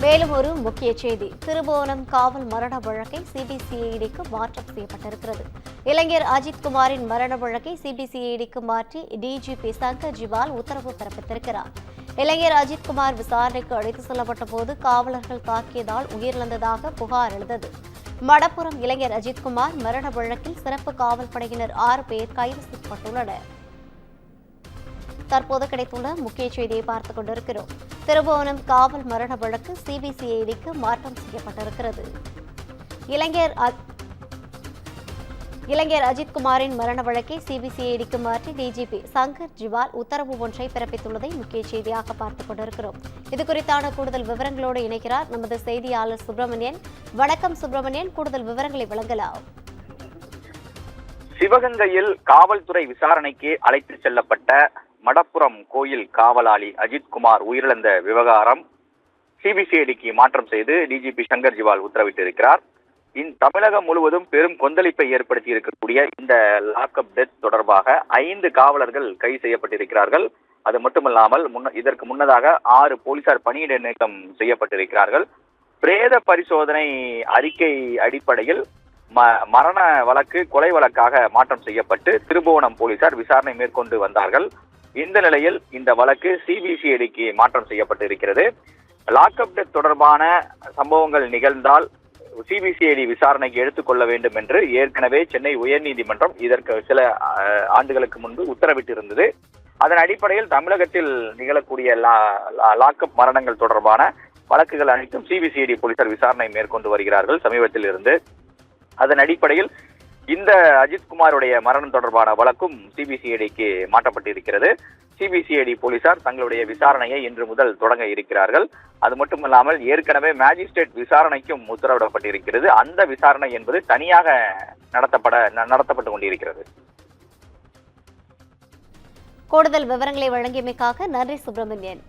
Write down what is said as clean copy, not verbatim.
மேலும் ஒரு முக்கிய செய்தி. திருபுவனம் காவல் மரண வழக்கை சிபிசிஐடிக்கு மாற்றம் செய்யப்பட்டிருக்கிறது. இளைஞர் அஜித்குமாரின் மரண வழக்கை சிபிசிஐடிக்கு மாற்றி டிஜிபி சங்கர் ஜிவால் உத்தரவு பிறப்பித்திருக்கிறார். இளைஞர் அஜித்குமார் விசாரணைக்கு அழைத்து செல்லப்பட்ட போது காவலர்கள் தாக்கியதால் உயிரிழந்ததாக புகார் எழுந்தது. மடப்புரம் இளைஞர் அஜித்குமார் மரண வழக்கில் சிறப்பு காவல் படையினர் 6 பேர் கைது செய்யப்பட்டுள்ளனர். தற்போது கிடைத்துள்ள முக்கிய செய்தியை பார்த்துக் கொண்டிருக்கிறோம். திருபுவனம் காவல் மரண வழக்கு சிபிசிஐடிக்கு மாற்றம் செய்யப்பட்டிருக்கிறது. இளைஞர் அஜித்குமாரின் மரண வழக்கை சிபிசிஐடிக்கு மாற்றி டிஜிபி சங்கர் ஜிவால் உத்தரவு ஒன்றை பிறப்பித்துள்ளதை முக்கிய செய்தியாக பார்த்துக் கொண்டிருக்கிறோம். இதுகுறித்தான கூடுதல் விவரங்களோடு இணைக்கிறார் நமது செய்தியாளர் சுப்பிரமணியன். வணக்கம் சுப்பிரமணியன், கூடுதல் விவரங்களை வழங்கலாம். சிவகங்கையில் காவல்துறை விசாரணைக்கு அழைத்து செல்லப்பட்ட மடப்புரம் கோயில் காவலாளி அஜித்குமார் உயிரிழந்த விவகாரம் சிபிசிஐடிக்கு மாற்றம் செய்து டிஜிபி சங்கர் ஜிவால் உத்தரவிட்டிருக்கிறார். தமிழகம் முழுவதும் பெரும் கொந்தளிப்பை ஏற்படுத்தி இருக்கக்கூடிய இந்த லாக்அப் டெத் தொடர்பாக 5 காவலர்கள் கைது செய்யப்பட்டிருக்கிறார்கள். அது மட்டுமல்லாமல் இதற்கு முன்னதாக 6 போலீசார் பணியிட நீக்கம் செய்யப்பட்டிருக்கிறார்கள். பிரேத பரிசோதனை அறிக்கை அடிப்படையில் மரண வழக்கு கொலை வழக்காக மாற்றம் செய்யப்பட்டு திருபுவனம் போலீசார் விசாரணை மேற்கொண்டு வந்தார்கள். இந்த நிலையில் இந்த வழக்கு சிபிசிஐடிக்கு மாற்றம் செய்யப்பட்டிருக்கிறது. லாக்அப் டெத் தொடர்பான சம்பவங்கள் நிகழ்ந்தால் சிபிசிஐடி விசாரணைக்கு எடுத்துக்கொள்ள வேண்டும் என்று ஏற்கனவே சென்னை உயர்நீதிமன்றம் இதற்கு சில ஆண்டுகளுக்கு முன்பு உத்தரவிட்டிருந்தது. அதன் அடிப்படையில் தமிழகத்தில் நிகழக்கூடிய லாக்அப் மரணங்கள் தொடர்பான வழக்குகள் அனைத்தும் சிபிசிஐடி போலீசார் விசாரணை மேற்கொண்டு வருகிறார்கள் சமீபத்தில் இருந்து. அதன் அடிப்படையில் இந்த அஜித்குமாருடைய மரணம் தொடர்பான வழக்கும் சிபிசிஐடிக்கு மாற்றப்பட்டிருக்கிறது. சிபிசிஐடி போலீசார் தங்களுடைய விசாரணையை இன்று முதல் தொடங்க இருக்கிறார்கள். அது மட்டுமல்லாமல் ஏற்கனவே மேஜிஸ்ட்ரேட் விசாரணைக்கும் உத்தரவிடப்பட்டிருக்கிறது. அந்த விசாரணை என்பது தனியாக நடத்தப்பட்டு கொண்டிருக்கிறது. கூடுதல் விவரங்களை வழங்கியமைக்காக நன்றி சுப்பிரமணியன்.